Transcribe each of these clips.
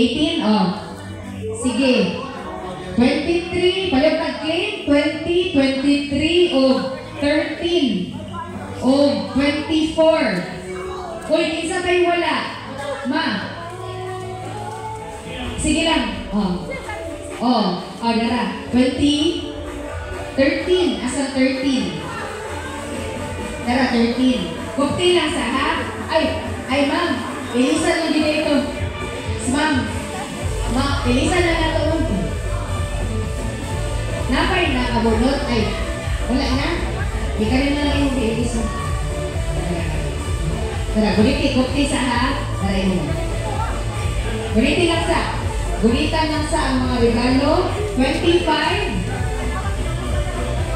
18, oh. Sige. 23, balik ka clean. 20, 23, o 13, o 24. Uy, isa kayo wala. Ma. Sige lang. Oh. Oh, dara. 20, 13. Asa 13? Dara, 13. Bukti lang sa ha? Ay, ma'am. Ilisan lang din ito. Ma'am. Ilisan lang na ito. Napay na kabunot. Ay, wala na. Di ka rin na lang yung bilis mo. Dara, bukti sa ha? Dara mo. Guniti lang sa. Gunitan lang sa ang mga regalo. 25.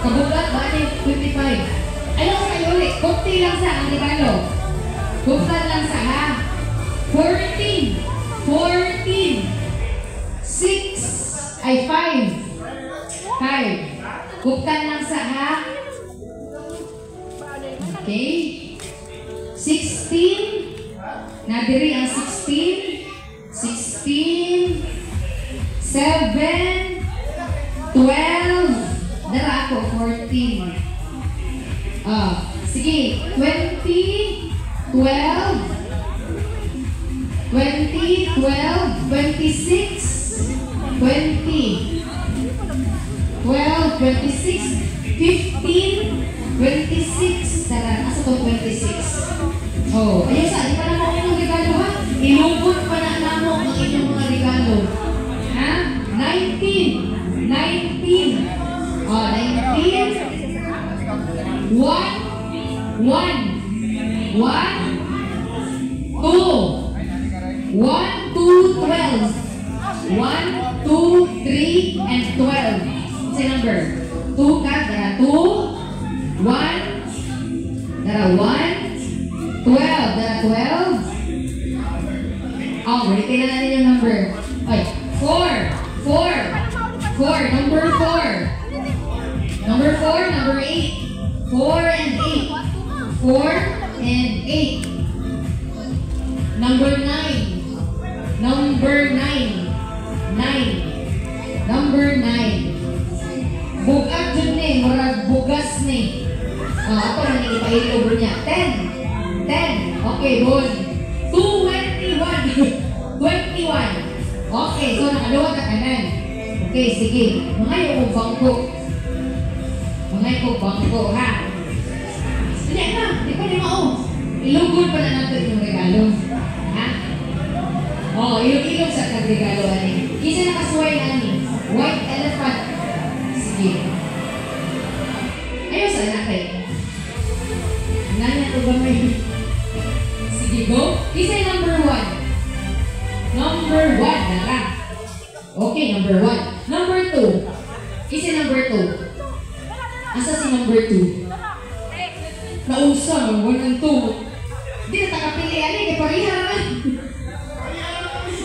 Kabugat ba niya 25? Ayaw sa kayo ulit. Bukti lang sa ang regalo. Buktan lang sa ha. 14. 14. 6. Ay, 5. 5. Buktan lang sa ha. Okay. 16. Nadiri ang 16. 16. 7. 12. Dara ako, 14. Sige. 20. 12. 20, 12, 26, 20, 12, 26, 15, 26. Tara, asa to 26? Oh, ayun sa, di pa na mo inyong regalo ha? Ilubot pa na namo ang inyong mga regalo. Ha? 19, 19. Oh, 19. 1, 1, 2. 1, 2, 12. 1, 2, 3, and 12. What's the number? 2 ka, dara 2. 1. Dara 1. 12. Dara 12. Oh, balik na natin yung number. Ay, 4. 4. 4. Number 4. Number 4, number 8. 4 and 8. 4 and 8. Number 9. Number 9. 9. Number 9. Bugat dyan ni. Murag bugas ni. Ako na nilipailo niya. 10. 10. Okay, good. 21. 21. Okay, so nakaluwa ka kanan. Okay, sige. Mga yung bangko. Mga yung bangko, ha? Hindi na. Di pa ni mao. Ilugod pa na natin yung regalo. Ha? Oh, ilog-ilog sa kagregalo ani. Kisa nakasuway na ani. White elephant. Sige. Ayaw sa anak kayo. Nanya ko ba may? Sige, go. Kisa number 1. Number 1. Nara. Okay, number 1. Number 2. Kisa number 2. Asa si number 2? Nausa, 1 and 2. Hindi na takapili ani. Kaya parihan naman.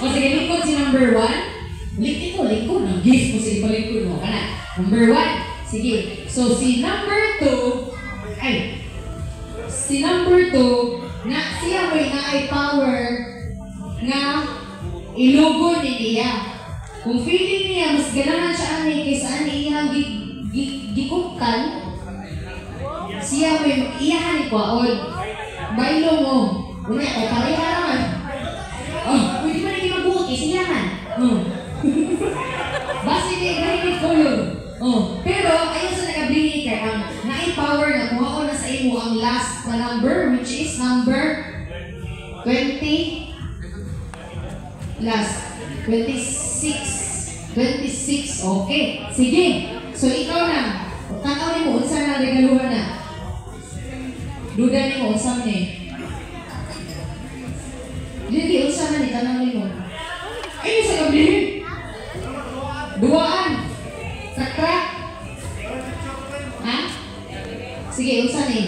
O sige, likod si number 1. Likod. Ang gift mo sige palikod mo. Kana. Number 1. Sige. So, si number 2. Ay. Si number 2. Na siya may na ay power nga ilugon ni niya. Kung feeling niya, mas ganahan siya ani kaysa ani iyang gikupkan, siya may iyahan ni kwaon. Bailo mo. Una, o pareha naman. Oh, pwede ba naging magbuot? Isiyahan. Basta hindi graphic color. Pero, ayun sa nag-ability ka, ang na-empower na kuha na sa imo ang last na number, which is number 20. Last. 26. 26. Okay. Sige. So, ikaw na. Tanaw ni mo, unsa na regaluhan na. Duda ni mo, unsa ni. Hindi, unsa na ni, tanaw ni mo. Ay, sa gabi. Duaan. Sakra. Ha? Sige, unsa ni.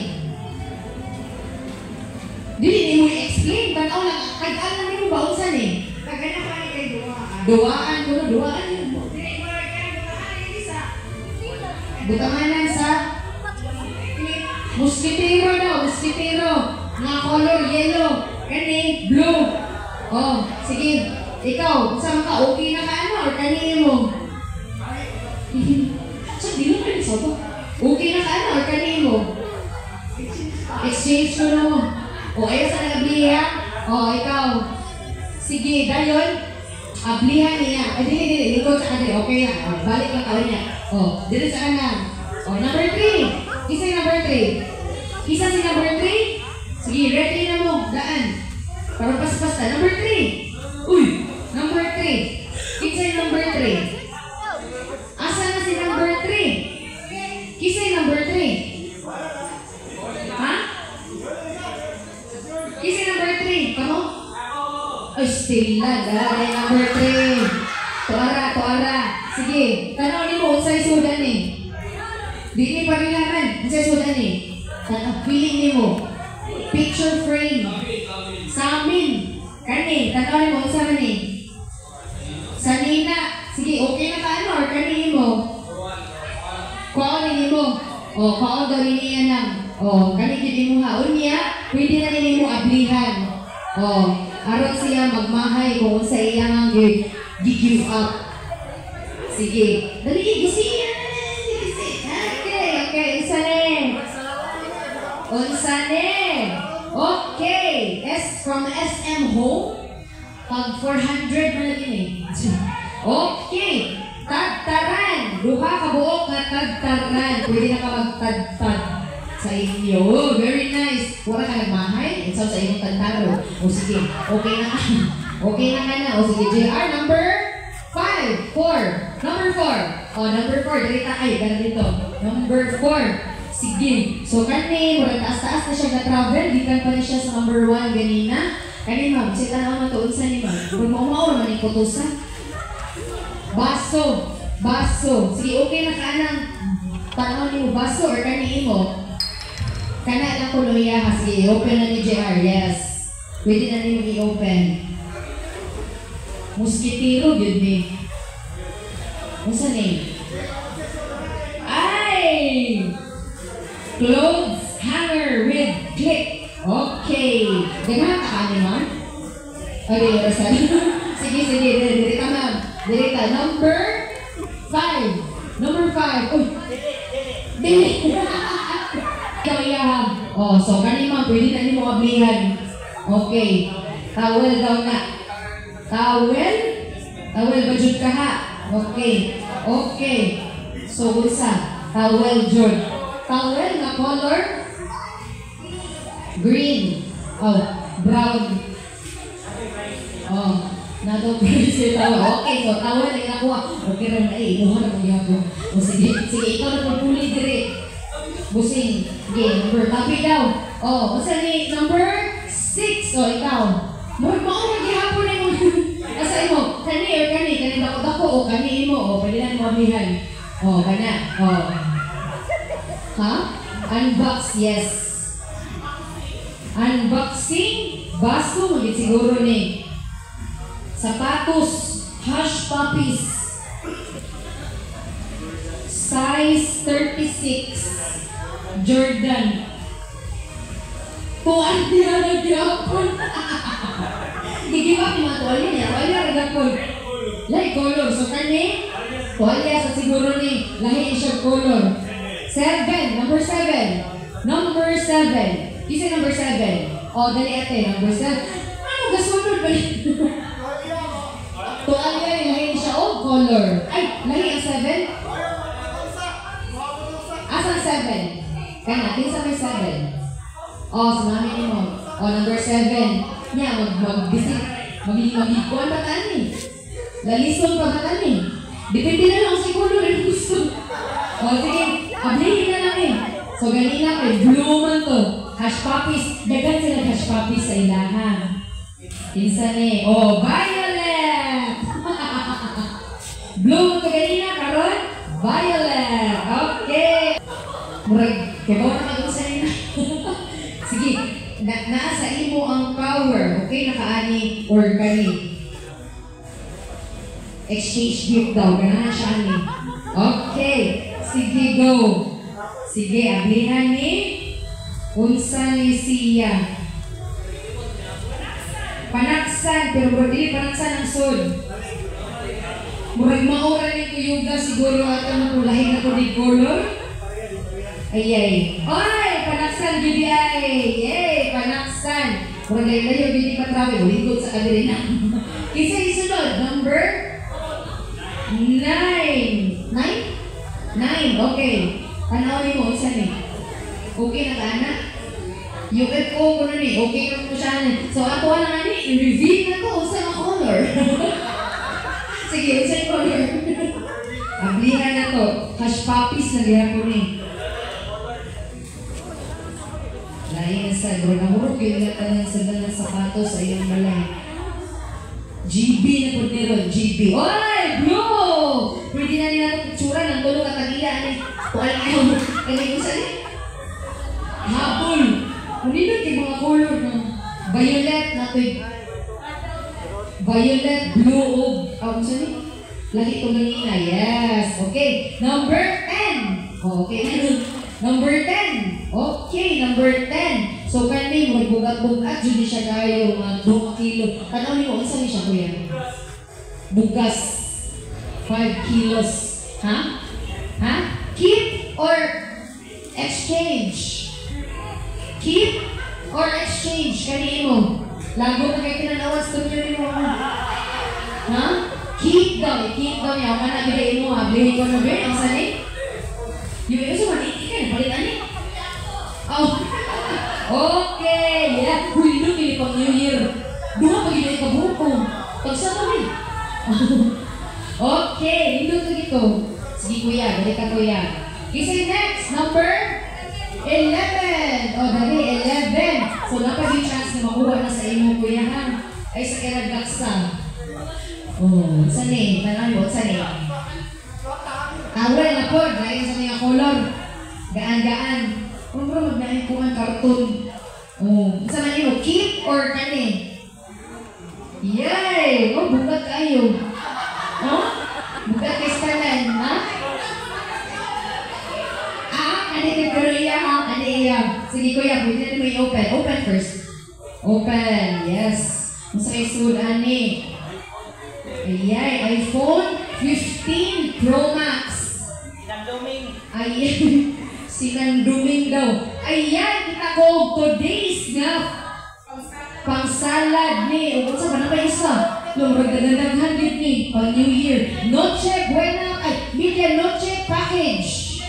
Dili ni mo i-explain. Tanaw lang. Kag-an lang ni mo ba, unsa ni. Kagana pa ni kay duaan. Duaan. Kuno, duaan yun. Butanganan sa muskitero daw, muskitero. Nga color yellow. Kani, blue. Oh, sige. Ikaw, saan ka? Okay na ka ano? Or kanina mo? So, di mo kayo sa ba? Okay na ka ano? Or kanina mo? Exchange ko na mo. O, ayaw sa nag-ablihan? O, ikaw. Sige, dayon. Ablihan niya. Ay, dili. Likod sa kadri. Okay na. O, balik lang ka niya. O, dili sa kanan. O, number 3. Isa yung number 3. Isa si number 3. Sige, ready na mo. Daan. Para pas-pas na. Number 3. Uy! Number 3. Isa yung number 3. Asa na si number 3? Kisa yung number 3? Ha? Kisa yung number 3? Kamo? Ay, still na. Dahil number 3. Tuara. Sige. Tanaw ni mo, unsay sudan eh. Di ni parilaman. Unsay sudan eh. Feeling ni mo. Picture frame. Sa amin. Kani. Tanaw ni mo, unsay man eh. Sanina. Sige, okay na ka ano? Or kani mo? Kuwaon ni mo. O, kuwaon daw niya nang. O, kani gini mo ha. Unya, pwede na nini mo ablihan. O, aron siya magmahay kung sa iyang give up. Sige. Dali, gisi. Okay. Unsa ne? Okay. From SM Home. Pag 400 na lagi ni. Okay. Tagtaran. Duha ka buok nga tagtaran. Pwede na ka magtagtag sa inyo. Very nice. Wala ka nagmahay? Isaw sa inyong tagtaro. O sige. Okay na ka. Okay na ka na. O sige. JR number 5. 4. Number 4. O number 4. Dirita ay. Gana dito. Number 4. Sige. So kani. Murag taas-taas na siya na-travel. Gikan pa na siya sa number 1 ganina. Kani ma'am, sila na matuon sa ni ma'am. Kung maumaw naman yung putusan. Baso. Sige, okay na ka nang tanaw ni mo baso or kaniin mo. Kana lang kuloya ha. Sige, open na ni JR. Yes. Pwede na ni mo i-open. Muskitiro, yun ni. Musa ni? Ay! Clothes hanger with clip. Okay. Ganahan ka ni ma'am? Okay, Rosal. Sige. Dirita ma'am. Dirita. Number 5. Number 5. Uy. Dili. Kaya. Oh, so kani ma'am, pwede na ni mo ablihan. Okay. Towel daw na. Towel? Towel ba jud ka ha? Okay. So, usa. Towel jud. Towel na color? Green. Oh, brown. Oh, nato si tawel. Okay, so tawel ay nakuha. Okay rin na eh. Inuha na magyapon. O sige, ikaw na pagpuli dire. Busing. Okay, number. Tapi daw. Oh, masa ni number 6. Oh, ikaw. Mao magyapon na mo. Asa mo? Kani dako o kani mo. O, pwede na mo ablihan. Oh, kana. Oh. Ha? Unbox, yes. Unboxing, baso mo siguro ni. Sapatos, Hush Puppies. Size 36. Jordan. Tuan dia nagyapon. Gigiba ni mga tuwalya niya. Tuwalya nagyapon. Lahi color. So kani, tuwalya sa siguro ni. Lahi siya color. 7. Number 7. Number 7. Isa number 7. O, dali ate. Number 7. Ano, gasunod ba yun? Tuwalya ni lahi siya. O, color. Ay, lahi ang 7? Asan 7? Kaya natin sa may 7. O, sa mami ni mo. O, number 7. Nya, mag-visit. Mag-ikuan pa tani. Lalisod pa tani. Depende na lang sa color ang gusto. O, sige. Ablihin na lang eh. So, ganina kay blue man to. Hush Puppies. Dagan sila Hush Puppies sa ilahan. Kinsa ni. Oh, violet! Blue man to ganina, karon? Violet. Okay. Murag, kaya ba naman sa nila? Sige. Nasa imo ang power. Okay, nakaani or kani. Exchange gift daw. Ganahan siya ani. Okay. Sige, go. Sige, ablihan ni unsa ni siya. Panaks panaksan, pero dili panaksan ang sud. Murag maura ni kuyuga siguro at ang lahi na ko ni color. Ayay. Oy, panaksan gidi ay. Yay, panaksan. Murag layo gidi pa travel, lingkod sa kadirina. Kisa isunod, number 9. 9? 9, okay. Panawin mo, isa ni. Okay na ka, anak? UFO ko na ni, okay na po siya ni. So, ako na nga ni, i-reveal na to sa mga color. Sige, sa color. Ablihan na to. Hush puppies na gaya po ni. Lain na sa, bro, namurok yung natanan sa dalang sapatos sa iyong balay. GB na po nero, GB. Oy, blue! Pwede na nila itong tsura ng tulong at tagiya ni. Wala kayo. Kaya ko sa ni. Hapon. Kuninod yung mga color ng violet na ito. Violet, blue, o sa ni. Lagi itong nangina. Yes. Okay. Number 10. Okay. Number 10. Okay. Number 10. So, kani mo, bugat-bugat, yun siya kayo, mga 2 kilo. Tanaw niyo, ano saan siya, kuya? Bugas. 5 kilos. Ha? Ha? Keep or exchange? Keep or exchange? Kani mo. Lago na kayo pinanawas, tunyo mo. Ha? Keep daw. Keep daw niya. Ako na, bilhin mo ha. Bilhin ko na ba? Ang sani? Yung ito sa maniti ka, palitan niya. Oh. Okay, yeah. Uy, nung ini pang New Year. Dua pag ina ikabuko. Pagsa mo rin. Okay, nindot ka dito. Sige kuya, balik ka kuya. Kasi next, number 11. O, dali, 11. So, napag yung chance na makuha na sa imo kuya ha. Ay, sa kiragaksa. Oh, saan eh? Tanan mo, saan eh? Tawel na po, dahil sa mga color. Gaan-gaan. Kung bro, magnahin ko ang cartoon. Oh, sa man yun, keep or kani? Yay! Oh, bukat kayo. Oh? Bukat kayo sa kanan, ha? Kani pero iya ha? Kani iya. Sige kuya, pwede natin mo i-open. Open first. Open, yes. Masakay sud, ani. Ayay, iPhone 15 Pro Max. Ayay. Sinanduming daw. Ayan, kita ko today's nga pang-salad ni. O, sa ba na pa isa? Nung magdadagdagan din ni pang New Year. Noche Buena, Media Noche Package.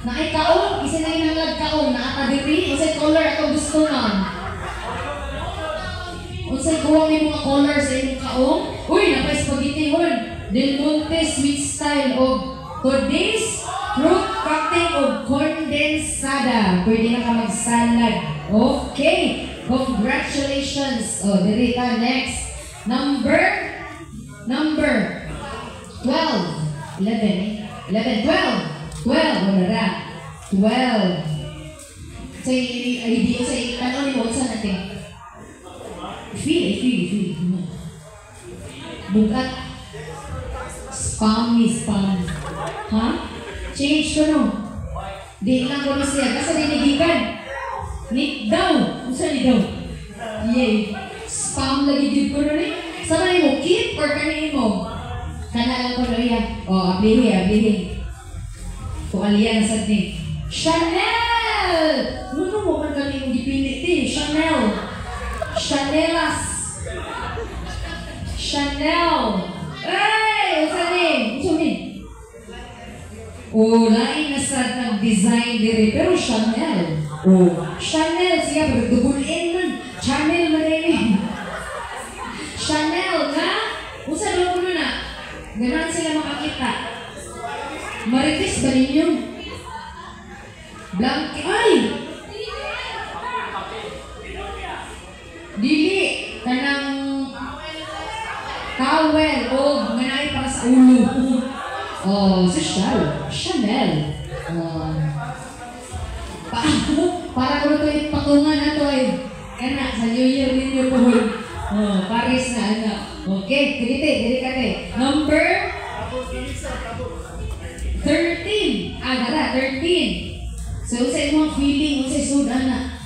Na ay kaon, isa na yung nanglag kaon. Naakadiri, o sa color ako gusto na. O sa kuha may mga color sa inyong kaon. Uy, napay-spaghetti hon. Del Monte Sweet Style of today's fruit cocktail of condensada. Pwede na ka mag-salad. Okay. Congratulations. Oh, dili ka. Next. Number 12. 11, eh? 11, 12. 12. Wala ra. 12. Sa ID, sa tanong mo, saan natin? Feel. Bukat. Spam. Ha? Change ko no. Di lang ko na siya. Kasi dinigigan. Need daw. Ano saan ni daw? Yay. Spam lagi din ko rin. Sama mo, keep or kanin mo? Kana lang ko na yan. O, ablihin. Kung aliyan na sa din. Chanel! Ano mo man kanin mong dipinit eh? Chanelas. Chanel. Ay! Saan eh? Saan eh? Oh, lain na sa nag-design diri, pero Chanel. Oh, Chanel siya, pero dugulin man. Chanel man rin. Chanel na? Usa daw ko na. Ganon sila makakita. Marites ba ninyo? Blanque. Ay! Dili. Kanang towel. Oh, manay para sa ulo. Oh, si Chanel. Para ko ito yung patungan na ito eh. Kaya sa New Year ninyo po. Paris na anak. Okay, dili ka. Number 13. Dara, 13. So, sa imong feeling, sa sud anak.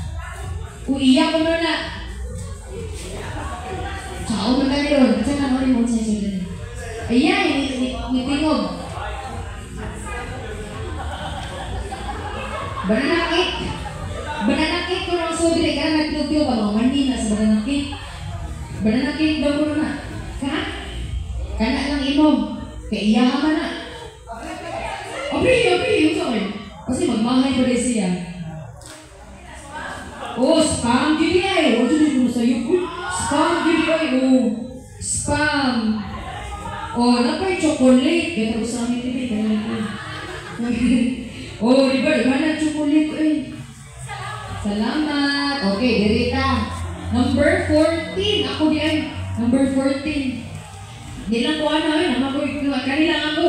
Uiyak ko na. Ako man kami ron. Kasi naman mo sa isulod. Ayan, nitingog. Banana cake. Banana cake ko lang so dire ka nagtugtog ka mga mandi na sa banana cake. Banana cake daw ko na. Kana lang imong. Kaya iyaha man na. Abri, kasi magmahay pa rin siya. Oh, spam gini ay. Oh, dito ko sa'yo. Spam gini ay. Oh, spam. Oh, napay chocolate. Kaya tapos sa amin TV. Oh, diba na chocolate eh. Salamat. Okay, dirita. Number 14. Ako di ay. Number 14. Di lang ko ano eh. Kanila ako.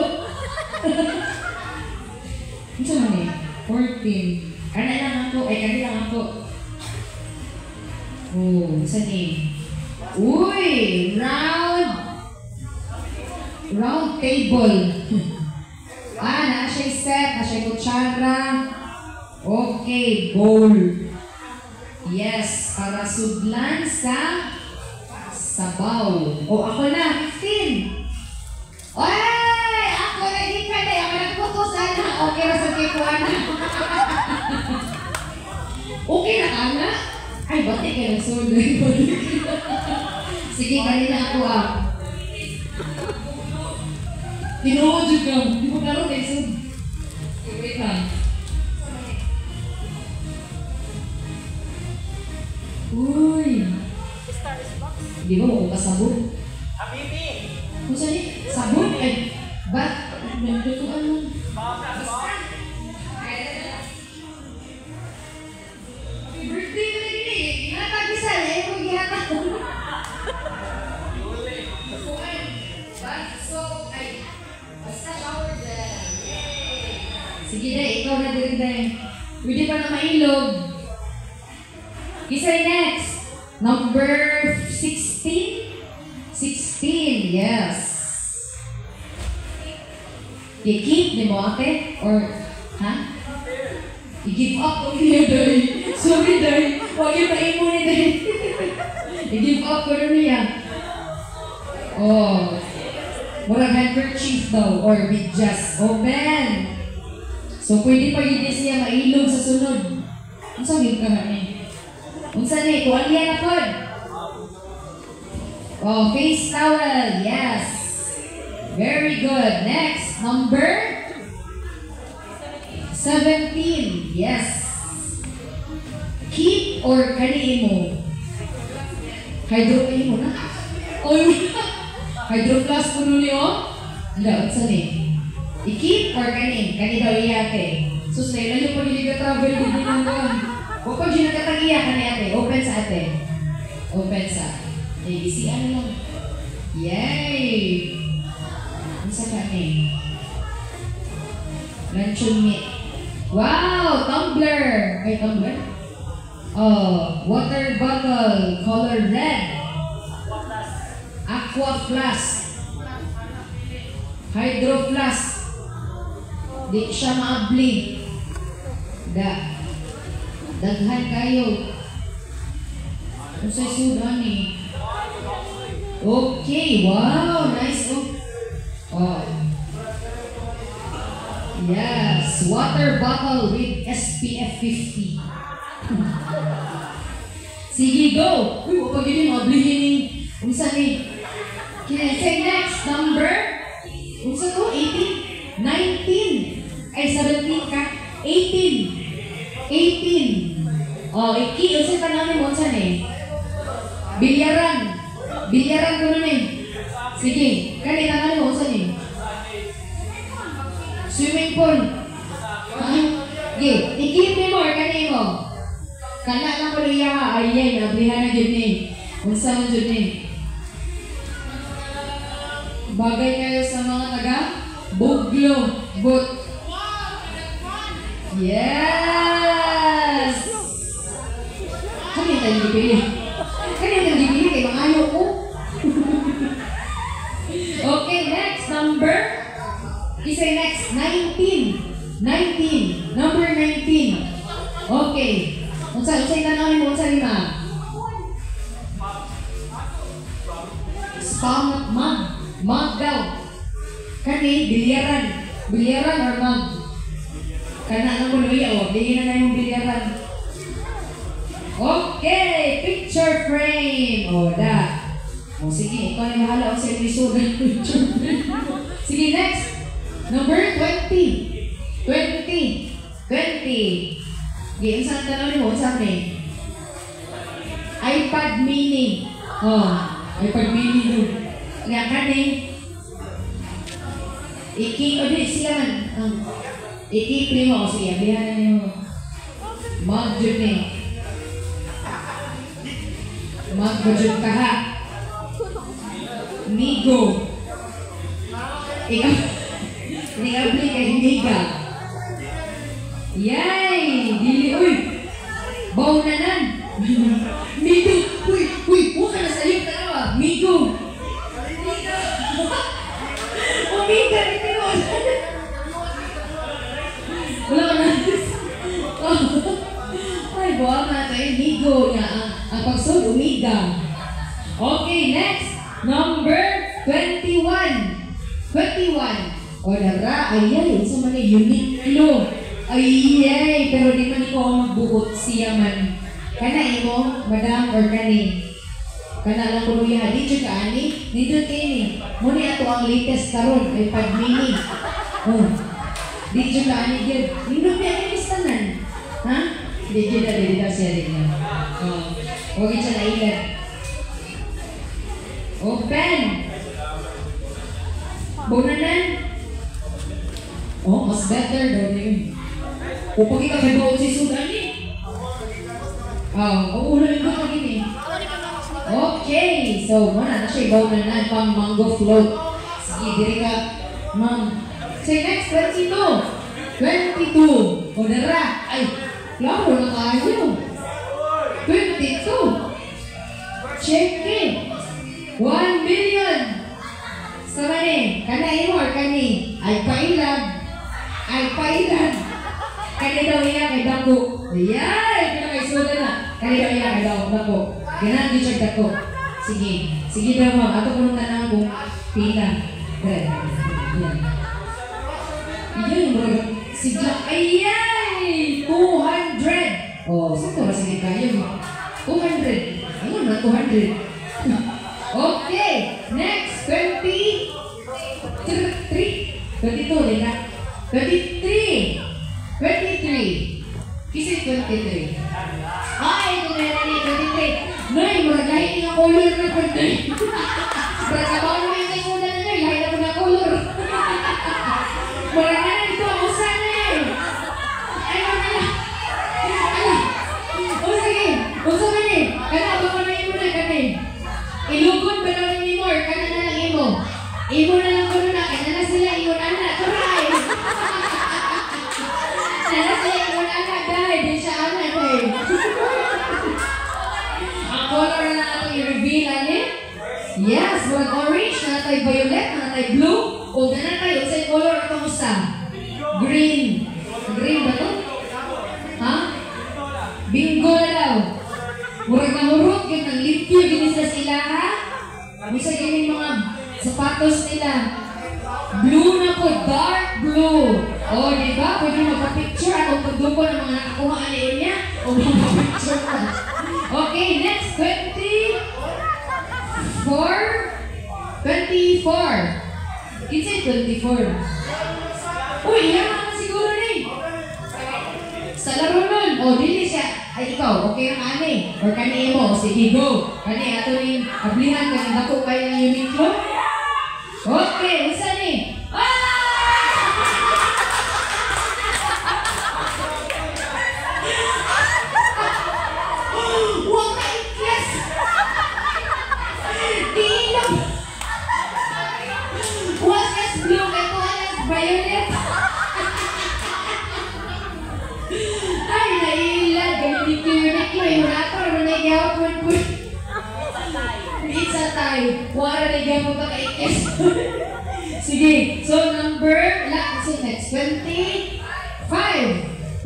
Ito man eh. 14. Kanila lang ako. Ay, kanila lang ako. Oh, saan eh? Uy! Round table. Na siya set. Na siya kutsara. Okay, bowl. Yes, para sudlan sa sabaw. Oh, ako na. 15. Oy! Ako na hindi ka na. Ako nagputos na. Okay na sa kikuan na. Okay na ka na? Ay, ba't ka nagsundo? Sige, kanina ako tinuod yun ka. Di mo klaro na isod. Wait lang. Uy! Di ba mo kasabon? Habibi! Kung saan eh? Sabon? Ay, ba't? Nagdutuan mo. Happy birthday mo na gini! Ginatagisan eh! Kung ginatag. Basta shower dyan. Sige na, ikaw na din din. Pwede pa na mailog. Kisay next. Number 16. 16, yes. I-keep ni mo ate? Or, ha? I-give up ko niya, Day. Sorry, Day. Huwag yung pain mo ni Day. I-give up ko niya. Oh. Murag handkerchief daw. Or bidyas. Oh, man. So, pwede pa yun siya mailog sa sunod. Ang sabi ka nga eh. Unsa ni? Tuwalya na po. Oh, face towel. Yes. Very good. Next, number 17. Yes. Keep or kaniin mo? Hydro kayo mo na? Oh, hydro plus po nun yun? Hindi, unsa ni? I-keep or kanin? Kani daw iyate. Sus, nailan yung pag-iliga travel din din ang doon. O pag yun nagkatagiya ka ni ate, open sa ate. Open sa. ABC, ano lang. Yay! Ano sa kani? Luncheon meat. Wow! Tumbler! Ay, tumbler? Oh, water bottle, color red. Aqua flask. Hydro flask. Di siya maabli. Daghan kayo. Kung sa'y sudan eh. Okay, wow, nice. Oh. Yes, water bottle with SPF 50. Sige, go! Uy, wapag yun yung mablihin ni unsa ni. Say next, number? Unsa to? 18? 19? Ay, 17 ka? 18. 18. Oh, iki, unsa pa namin mo unsa ni? Bilyaran. Bilyaran ko nun eh. Sige, kanina namin mo unsa ni? Swimming pool. Ha? Sige, ikip ni mo or kanina mo? Kana lang ko liya, ayay, nablihan na dyan ni. Unsa mo dyan ni? Bagay kayo sa mga taga Buglo. But yes! Kanina tayo dipili. Kanina tayo dipili kay mga ayaw ko. Okay, next number. Isay next, 19. 19. Number 19. Okay. Unsay tanawin mo unsa lima? bilyaran. Bilyaran or mag? Kana na ko luya, o. Bigyan na yung bilyaran. Okay, picture frame. O, da. O, sige, ikaw na mahala o sa episode ng picture frame. Sige, next. Number 20. 20. 20. Sige, isang tanong mo, sa akin. iPad mini. Oh, iPad mini mo. Nga ka din. O din sila man. Iki-play mo. Sige, abihan na mo. Mag-jud ni. Mag-jud ka ha. Migo. Ikaw. Ikaw-play kay Miga. Yay! Dili, uy! Baunanan! Migo! Uy! Huwag ka na sa iyo tarawa! Migo! Oh, Miga! Ito yun! Wala ka na! Ay, buwag na tayo. Migo! Ang pagsod, umiga. Okay, next! Number 21. 21. O, nara, ayay, isa man ay Uniqlo. Ayay, pero di man ikaw ang magbukot siya man. Kana imo, madam, or kani. Kana lang ko luya, di siya kaani. Dito kini. Muna ato ang latest karon ay iPad mini. Oh, di siya kaani dyan. Nindot niya ang listanan. Ha? Di siya siya din na. Oh, huwag siya na ilan. Open. Bunanan. Oh, mas better daw na yun. Upag ikaw kay Baon si Sudan eh. Uuna yung doon lagi eh. Okay, so muna na siya Baon na pang mango float. Sige, diri ka, ma'am. Say next, 22. 22. O dara. Ay, klaro na tayo. 22. Check it. 1 million. Sa mani, kanay mo or kani? Ay pailag. Ay pailag. Kani daw iya kay dako. Ayay, kaya kay soda na. Kani daw iya kay dako. Ganan di siya dako. Sige. Sige daw ma'am. Ato kung tanang kung pila. Yan. Yan yung sigla. Ayay! 200. Oh, sakto ba sige kayo? 200. Ayun na, 200. Okay. Next, 23. 22 din na. 23. 23. Kisi 23. Ay, ito na yan ni 23. Nay, maragahin nga color na 23. Maragabaw naman yung kasundan na nay. Lahat na mga color. Maragahin ito. Usan na eh. Ay, maragahin. O sige. Usan na eh. Kana, baka na imo na kani. Ilugon ba na ni Mor? Kana na lang imo. Imo na lang ko na. Kana na sila iyon anak. Turay. Sana sila iyon anak dahil. Di siya anak eh. Ang color na natin i-reveal ani? Yes, one orange, na tayo violet, na tayo blue. O na tayo sa color itong usa. Green. Green ba to? Ha? Bingo na daw. Murag na hurot, yun ang liquid yun sila ha? Misa yun yung mga sapatos nila. Blue na po, dark blue. O, diba? Pwede magpa-picture at pagduko ng mga nakakuha aliin niya. O, magpa-picture ka. Okay, next, 24. Kinsay 24? Uy, yan naman siguro na eh. Sa laro nun. O, dili siya. Ay, ikaw, okay ang ani. Or kani mo, sige, go. Kani, ato rin, ablihan ka ng dako kayo ng Uniqlo. Okay, isa ni. Huwag ka iklas. Diinom. Huwag kas blue, kato alas violet. Ay, naiilag. Ganyan yung Uniqlo. Yung nato, naman nagyawag po. It's a tie. Wala nagyawag ka kaiklas. Sige, so number, so next, 25. 25.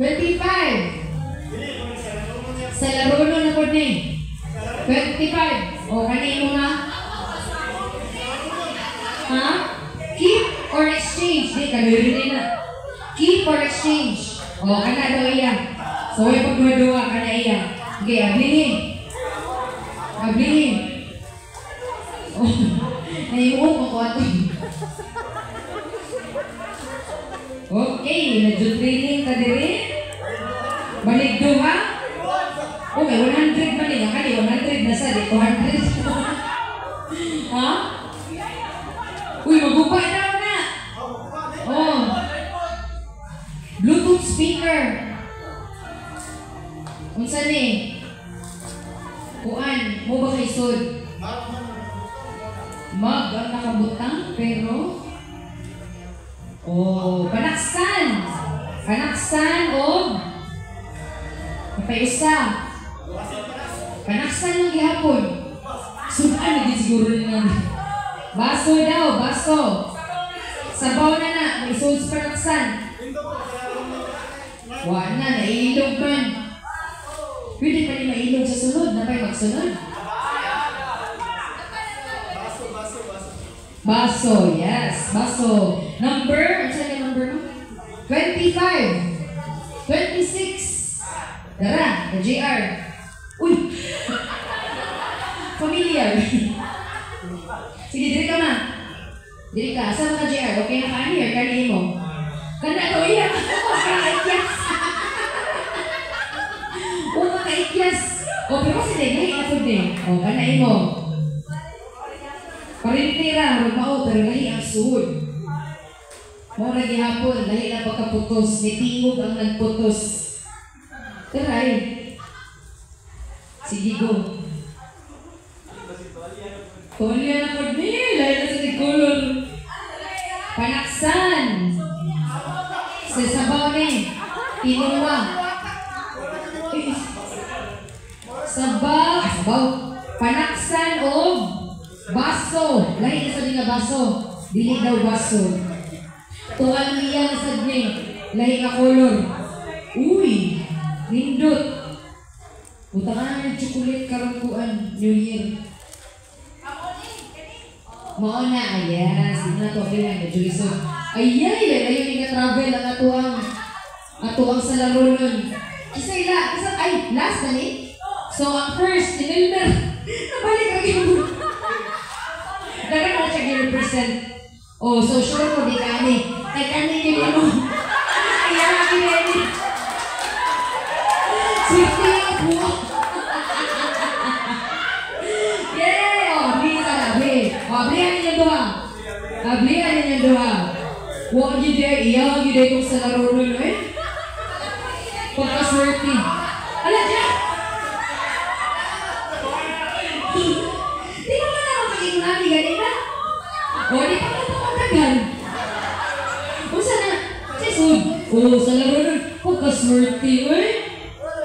Sa laro nun na po ni. 25. O, kanino nga? Ha? Keep or exchange? kadiri na. Key for exchange. O, kana daw iya. So, yung pagduwa-duwa, kana iya. Okay, ablihin. Ablihin. O, naiuot mo ko ato. Okay, na-training ka diri. Balik duha. Okay, 100 ba nila? Kali, 100 na sa di, 200. Ha? Uy, magupa daw na. Oh. Bluetooth speaker. Unsa ni? Kuan, mo ba kay sud? Mag ang nakabutang, pero panaksan. Panaksan o napayusa. Panaksan ng gihapon. Sudan na din siguro nila. Baso daw, baso. Sabaw na, may souls panaksan. Wala, nailog man. Pwede pa rin mailog sa sunod, na ba'y magsunod? Baso, yes, baso. Number, ano saan yung number mo? 25. 26. Tara, the JR. Uy! Familiar. Sige, diri ka ma. Diri ka. Saan ka, JR? Okay na ka here? Kani mo. Kana to iya. Kakaikyas. O, kakaikyas. O, pero kasi dahil na po din. O, kana mo. Parintira, rumao, pero lahi ang suhod. Mo lagi hapon, lahi na pagkaputos. May tingog ang nagputos. Tara eh. Sige, go. Tuwalya na po niya. Lahi na sa tigulor. Panaksan. Sa sabaw ni. Inuwa. Sabaw. Sabaw. Panaksan o baso. Lahi na sa nga baso. Dili daw baso. Tuwalya na sa niya. Lahi na kolor. Uy. Nindot. Punta ka na ng chocolate karangkuan. New Year. Mauna, yes. Hindi na ito. Ayan, Juliso. Ayan, ayun yung travel ang atuang sa laro nun. Ay, last na ni? So, ang first, ni Milner. Nabalik ang yung dagan na siya gi-represent. Oh, so sure ko, di ka ani. Kay kani nyo mo. Ayan, kineni. Swifty yung po. Yeah! Oh, bisa na, be. Oh, ablihan ninyo doha. Ablihan ninyo doha. Huwag nyo dare, iya, nyo dare kung sa laro nun, eh. Pagka-swerte. Alam niya! Di ba man naman kakinunami ganina? O, di pa ka matagal. O, sana? Sisod. O, sa laro nun, pagka-swerte, eh.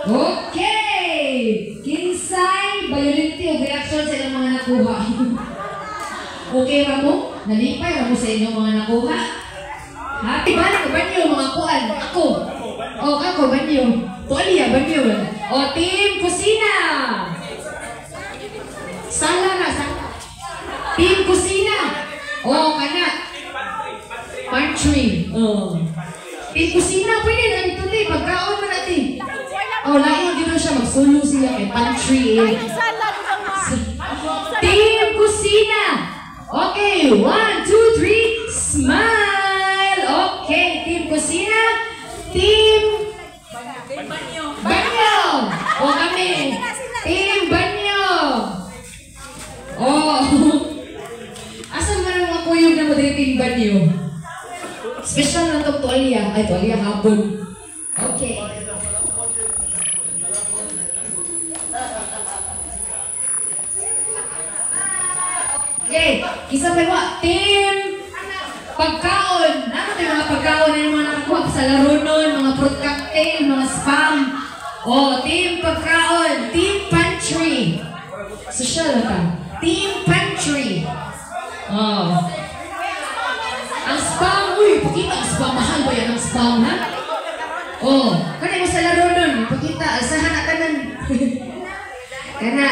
Okay! Kinsay, violente o reaction sa ilang mga nakuha. Okay, Ramo? Nalipay, Ramo sa inyong mga nakuha. Happy ba? Banyo, mga kuan. Ako. O, ako, banyo. Tuwalya, banyo. O, team kusina. Sala na, sala. Team kusina. O, kana. Pantry. Team kusina, pwede na ituloy. Pagkaon mo natin. O, lain dito siya. Magsulo siya kay pantry. Team kusina. Okay, 1, 2, 3, smile. Okay, team kusina. Team banyo. O kami. Team banyo. Oh. Asan man ang mga kuyog na mo din team banyo? Special na itong tuwalya. Ay, tuwalya hapon. Okay. Okay, isa pa ba? Team pagkaon. Ano yung mga pagkaon na yung mga nakakuha sa laro nun, mga fruit cocktail, mga spam. O, team pagkaon. Team pantry. Social ka. Team pantry. Oh. Ang spam, uy, pakita ang spam. Mahal ba yan ang spam, ha? Oh, kanay mo sa laro nun. Pakita, asahan na kanan. Kana.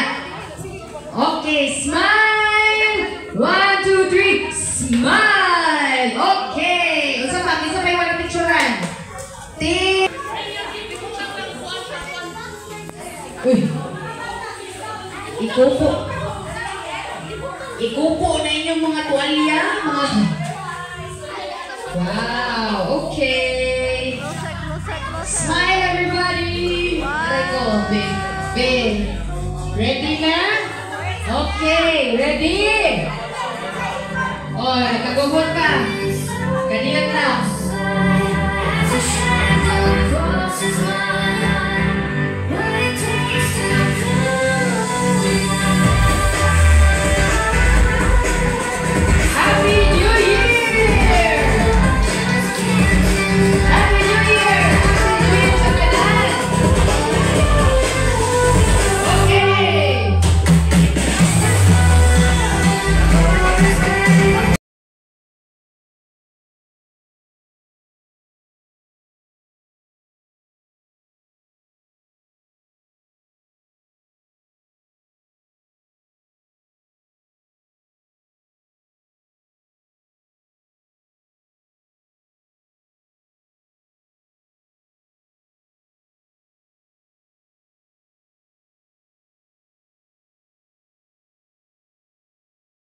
Okay, smile. 1, 2, 3, smile. Okay. Unsa pa Uy. Ikupo. Ikupo na inyong mga tuwalya. Mga... Wow, okay. Smile everybody. Aray ko, Ben. Ben. Ready na? Okay, ready? Oh, nagkagubot ka. Kaniyot na.